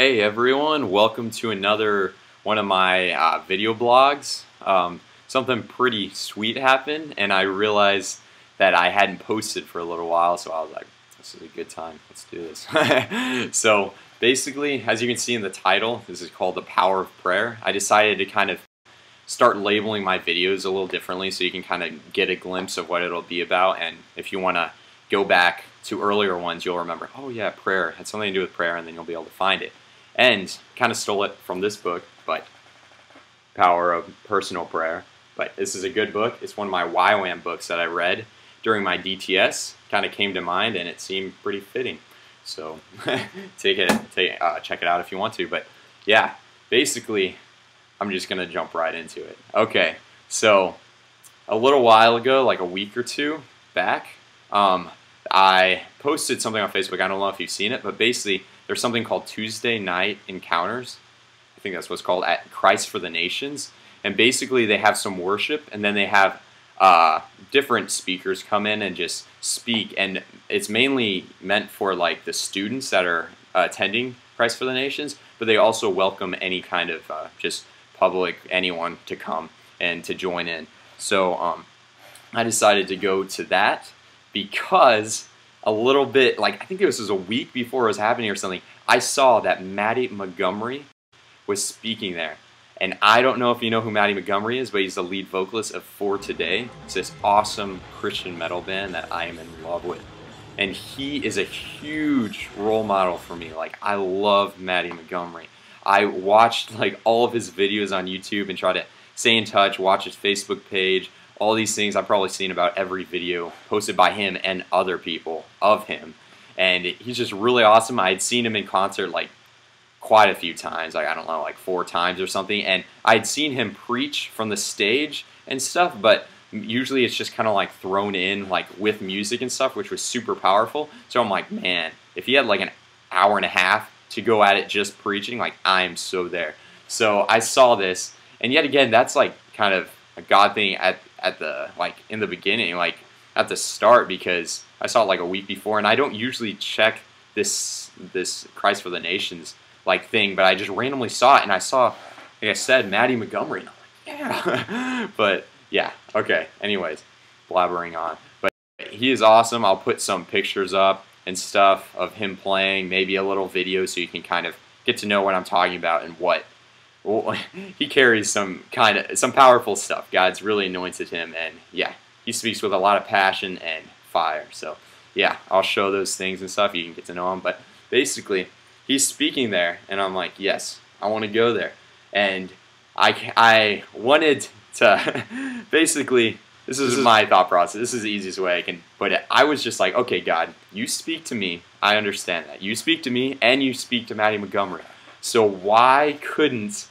Hey everyone, welcome to another one of my video blogs. Something pretty sweet happened and I realized that I hadn't posted for a little while, so I was like, this is a good time, let's do this. So basically, as you can see in the title, this is called The Power of Prayer. I decided to kind of start labeling my videos a little differently so you can kind of get a glimpse of what it'll be about, and if you want to go back to earlier ones, you'll remember, oh yeah, prayer had something to do with prayer, and then you'll be able to find it. And kind of stole it from this book, but Power of Personal Prayer. But this is a good book. It's one of my YWAM books that I read during my DTS. Kind of came to mind, and it seemed pretty fitting. So check it out if you want to. But yeah, basically, I'm just gonna jump right into it. Okay, so a little while ago, like a week or two back, I posted something on Facebook. I don't know if you've seen it, but basically there's something called Tuesday Night Encounters. I think that's what's called, at Christ for the Nations. And basically they have some worship, and then they have different speakers come in and just speak. And it's mainly meant for like the students that are attending Christ for the Nations, but they also welcome any kind of just public, anyone to come and to join in. So I decided to go to that because a little bit, like I think this was a week before it was happening or something, I saw that Mattie Montgomery was speaking there. And I don't know if you know who Mattie Montgomery is, but he's the lead vocalist of For Today. It's this awesome Christian metal band that I am in love with. And he is a huge role model for me. Like, I love Mattie Montgomery. I watched like all of his videos on YouTube and try to stay in touch, watch his Facebook page, all these things. I've probably seen about every video posted by him and other people of him. And he's just really awesome. I had seen him in concert like quite a few times, like I don't know, like 4 times or something. And I'd seen him preach from the stage and stuff, but usually it's just kind of like thrown in like with music and stuff, which was super powerful. So I'm like, man, if he had like an hour and a half to go at it just preaching, like I'm so there. So I saw this, and yet again, that's like kind of a God thing at the, like in the beginning, like at the start, because I saw it like a week before, and I don't usually check this Christ for the Nations like thing, but I just randomly saw it, and I saw, like I said, Mattie Montgomery, and I'm like, yeah. But yeah, okay, anyways, blabbering on. But he is awesome. I'll put some pictures up and stuff of him playing, maybe a little video so you can kind of get to know what I'm talking about and what. Well, he carries some powerful stuff. God's really anointed him, and yeah, he speaks with a lot of passion and fire. So yeah, I'll show those things and stuff. You can get to know him. But basically, he's speaking there, and I'm like, yes, I want to go there. And I wanted to basically, this is my thought process. This is the easiest way I can put it. I was just like, okay, God, you speak to me. I understand that. You speak to me, and you speak to Mattie Montgomery. So why couldn't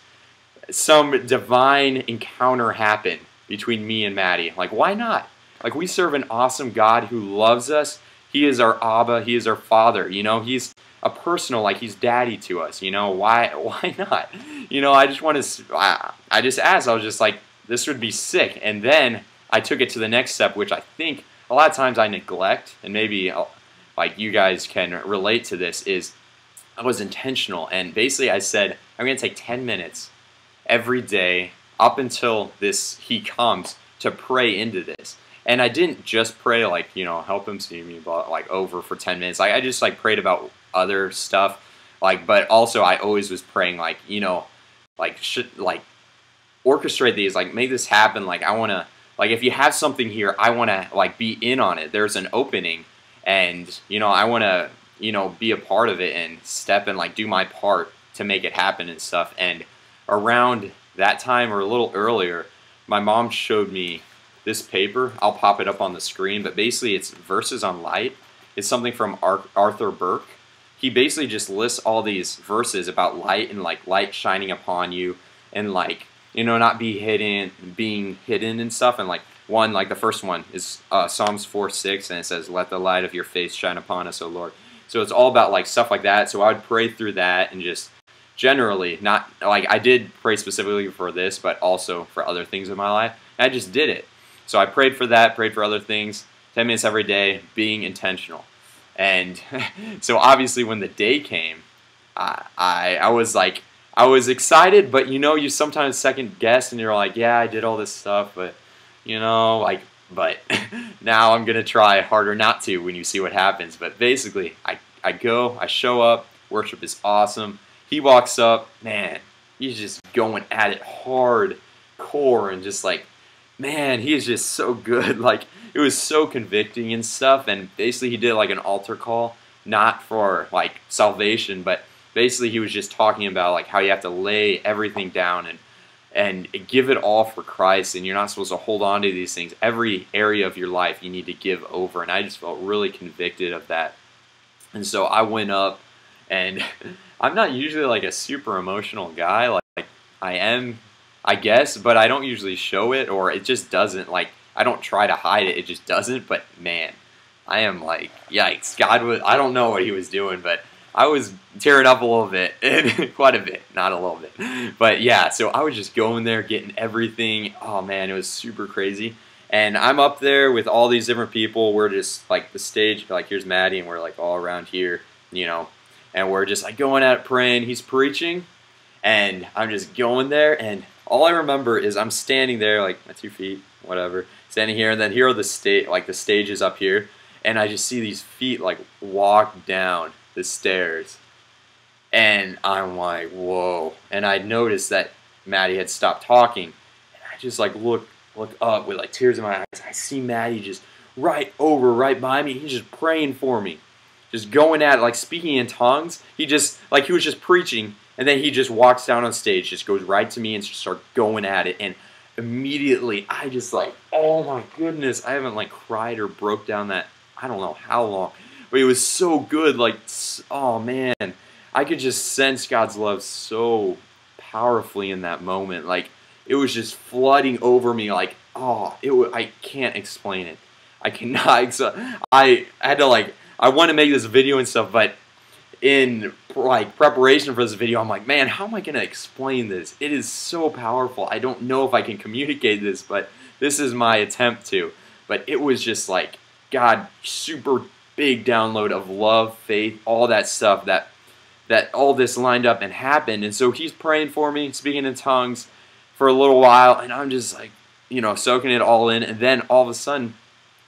some divine encounter happen between me and Mattie? Like, why not? Like, we serve an awesome God who loves us. He is our Abba. He is our Father. You know, he's a personal, like he's daddy to us. You know, why not? You know, I just want to, I just asked. I was just like, this would be sick. And then I took it to the next step, which I think a lot of times I neglect, and maybe like you guys can relate to this, is I was intentional. And basically I said, I'm going to take 10 minutes every day up until he comes to pray into this. And I didn't just pray like, you know, help him see me, but like over for 10 minutes. Like I just like prayed about other stuff, like, but also I always was praying like, you know, like orchestrate these, like make this happen. Like I want to, like if you have something here, I want to like be in on it. There's an opening, and you know, I want to, you know, be a part of it and step and like do my part to make it happen and stuff. And around that time or a little earlier, my mom showed me this paper. I'll pop it up on the screen, but basically it's Verses on Light. It's something from Arthur Burke. He basically just lists all these verses about light and like light shining upon you, and like, you know, not being hidden and stuff. And like the first one is Psalms 4:6, and it says, "Let the light of your face shine upon us, O Lord." So it's all about like stuff like that. So I would pray through that, and just generally, not like I did pray specifically for this, but also for other things in my life. And I just did it. So I prayed for that, prayed for other things, 10 minutes every day, being intentional. And so obviously when the day came, I was like, I was excited, but you know, you sometimes second guess and you're like, yeah, I did all this stuff, but you know, like, but now I'm gonna try harder not to when you see what happens. But basically, I go, I show up, worship is awesome. He walks up, man, he's just going at it hard core and just like, man, he is just so good. Like, it was so convicting and stuff. And basically he did like an altar call, not for like salvation, but basically he was just talking about like how you have to lay everything down and give it all for Christ, and you're not supposed to hold on to these things. Every area of your life you need to give over, and I just felt really convicted of that. And so I went up, and I'm not usually like a super emotional guy, like I am, I guess, but I don't usually show it, or it just doesn't, like, I don't try to hide it, it just doesn't. But man, I am like, yikes, God was, I don't know what he was doing, but I was tearing up a little bit, quite a bit, not a little bit. But yeah, so I was just going there, getting everything. Oh man, it was super crazy. And I'm up there with all these different people. We're just like the stage, like here's Mattie, and we're like all around here, you know, and we're just like going at it, praying. He's preaching, and I'm just going there, and all I remember is I'm standing there, like my 2 feet, whatever, standing here, and then here are the stages up here, and I just see these feet like walk down the stairs, and I'm like, whoa. And I noticed that Mattie had stopped talking, and I just like look up with like tears in my eyes. I see Mattie just right by me. He's just praying for me, just going at it, like speaking in tongues. He just, like, he was just preaching, and then he just walks down on stage, just goes right to me and just starts going at it. And immediately I just like, oh my goodness, I haven't like cried or broke down that I don't know how long. But it was so good, like, oh man, I could just sense God's love so powerfully in that moment. Like, it was just flooding over me, like, oh, I can't explain it. I cannot, I had to, like, I want to make this video and stuff, but in, like, preparation for this video, I'm like, man, how am I going to explain this? It is so powerful. I don't know if I can communicate this, but this is my attempt to. But it was just, like, God, super big download of love, faith, all that stuff, that all this lined up and happened. And so he's praying for me, speaking in tongues for a little while, and I'm just like, you know, soaking it all in. And then all of a sudden,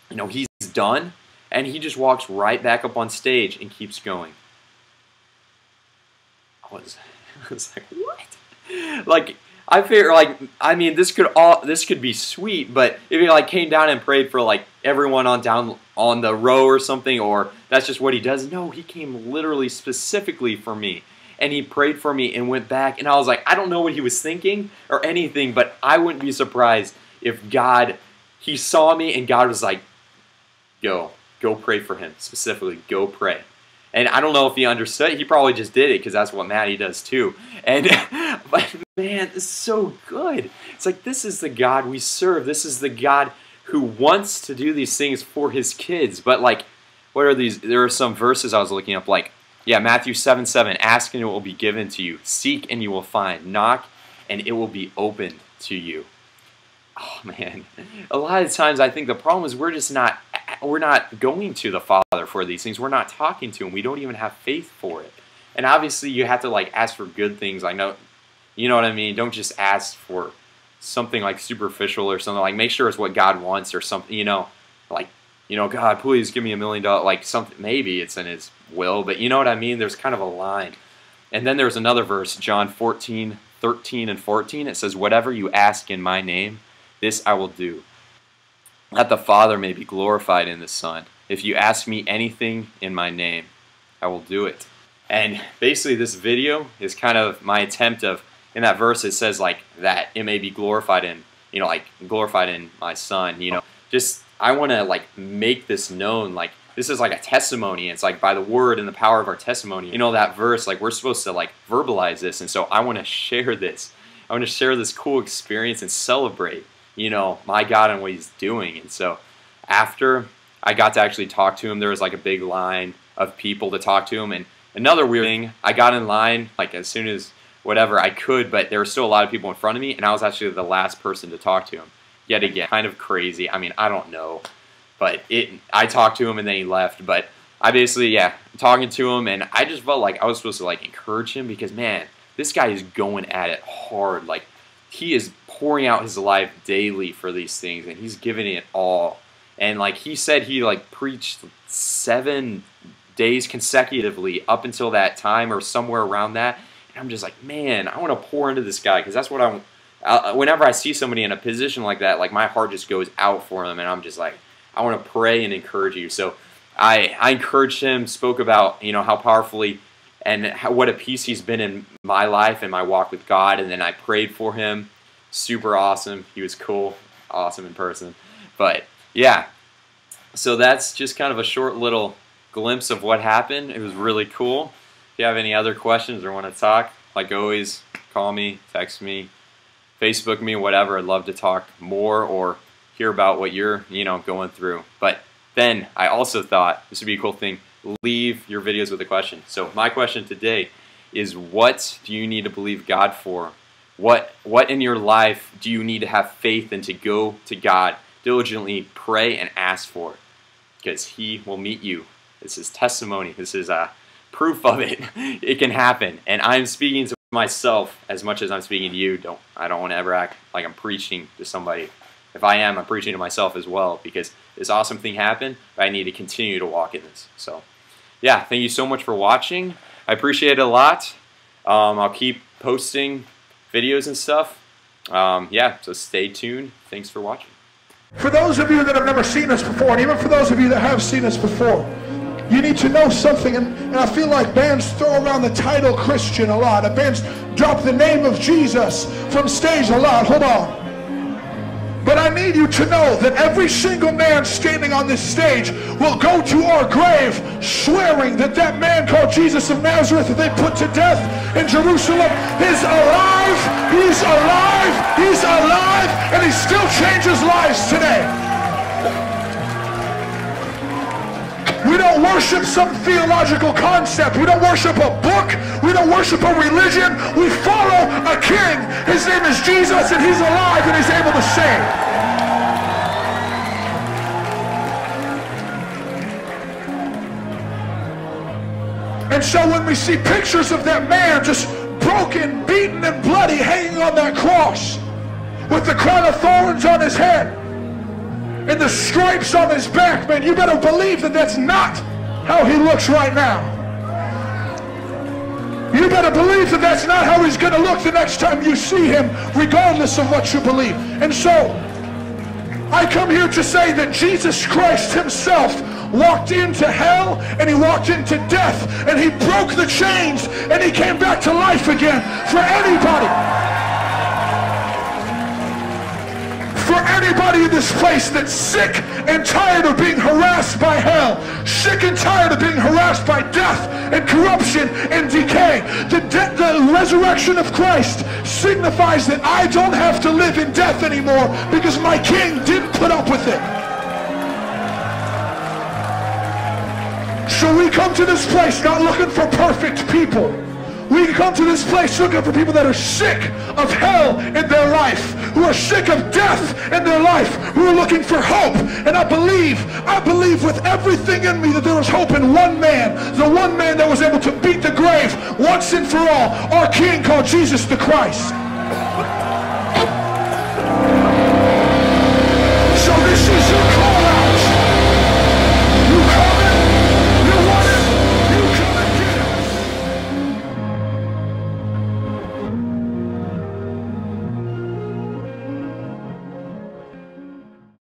you know, he's done, and he just walks right back up on stage and keeps going. I was like, what? Like, I figure, like, I mean, this could be sweet, but if he like came down and prayed for like everyone down on the row or something, or that's just what he does. No, he came literally specifically for me, and he prayed for me and went back. And I was like, I don't know what he was thinking or anything, but I wouldn't be surprised if God, he saw me and God was like, go pray for him specifically, go pray. And I don't know if he understood. He probably just did it because that's what Mattie does too. And but man, this is so good. It's like, this is the God we serve. This is the God who wants to do these things for his kids. But like, what are these? There are some verses I was looking up, like, yeah, Matthew 7:7, ask and it will be given to you. Seek and you will find. Knock and it will be opened to you. Oh man, a lot of times I think the problem is we're not going to the Father for these things. We're not talking to him. We don't even have faith for it. And obviously you have to like ask for good things. I know, you know what I mean? Don't just ask for something like superficial or something. Like, make sure it's what God wants or something, you know, like, you know, God, please give me $1 million, like something, maybe it's in his will, but you know what I mean? There's kind of a line. And then there's another verse, John 14:13 and 14. It says, whatever you ask in my name, this I will do, that the Father may be glorified in the Son. If you ask me anything in my name, I will do it. And basically this video is kind of my attempt of, in that verse it says like that it may be glorified in, you know, like glorified in my Son, you know. Just, I want to like make this known, like this is like a testimony. It's like by the word and the power of our testimony. You know, that verse, like we're supposed to like verbalize this, and so I want to share this. I want to share this cool experience and celebrate, you know, my God and what he's doing. And so after I got to actually talk to him, there was like a big line of people to talk to him. And another weird thing, I got in line like as soon as whatever I could, but there were still a lot of people in front of me, and I was actually the last person to talk to him. Yet again, kind of crazy. I mean, I don't know, but I talked to him and then he left. But I basically, yeah, talking to him, and I just felt like I was supposed to like encourage him because, man, this guy is going at it hard. Like, he is pouring out his life daily for these things, and he's giving it all. And like he said, he like preached 7 days consecutively up until that time or somewhere around that. And I'm just like, man, I want to pour into this guy because that's what whenever I see somebody in a position like that, like my heart just goes out for them, and I'm just like, I want to pray and encourage you. So I encouraged him, spoke about, you know, how powerfully and what a peace he's been in my life and my walk with God, and then I prayed for him. Super awesome. He was cool, awesome in person. But yeah, so that's just kind of a short little glimpse of what happened. It was really cool. If you have any other questions or want to talk, like always, call me, text me, Facebook me, whatever. I'd love to talk more or hear about what you're, you know, going through. But then I also thought this would be a cool thing. Leave your videos with a question. So my question today is, what do you need to believe God for? What in your life do you need to have faith in to go to God, diligently pray and ask for? Because He will meet you. This is testimony. This is proof of it. It can happen. And I'm speaking to myself as much as I'm speaking to you. I don't want to ever act like I'm preaching to somebody. If I am, I'm preaching to myself as well, because this awesome thing happened, but I need to continue to walk in this. So, yeah, thank you so much for watching. I appreciate it a lot. I'll keep posting videos and stuff. Yeah, so stay tuned. Thanks for watching. For those of you that have never seen us before, and even for those of you that have seen us before, you need to know something, and I feel like bands throw around the title Christian a lot. Bands drop the name of Jesus from stage a lot. Hold on. But I need you to know that every single man standing on this stage will go to our grave swearing that that man called Jesus of Nazareth that they put to death in Jerusalem is alive, he's alive, he's alive, and he still changes lives today. We don't worship some theological concept. We don't worship a book. We don't worship a religion. We follow a king. His name is Jesus, and he's alive, and he's able to save. And so when we see pictures of that man just broken, beaten, and bloody hanging on that cross with the crown of thorns on his head and the stripes on his back, man, you better believe that that's not how he looks right now. You better believe that that's not how he's going to look the next time you see him, regardless of what you believe. And so, I come here to say that Jesus Christ himself walked into hell, and he walked into death, and he broke the chains, and he came back to life again for anybody. For anybody in this place that's sick and tired of being harassed by hell, sick and tired of being harassed by death and corruption and decay, the resurrection of Christ signifies that I don't have to live in death anymore because my King didn't put up with it. So we come to this place not looking for perfect people. We come to this place looking for people that are sick of hell in their life, who are sick of death in their life, who are looking for hope. And I believe with everything in me that there is hope in one man, the one man that was able to beat the grave once and for all, our King called Jesus the Christ.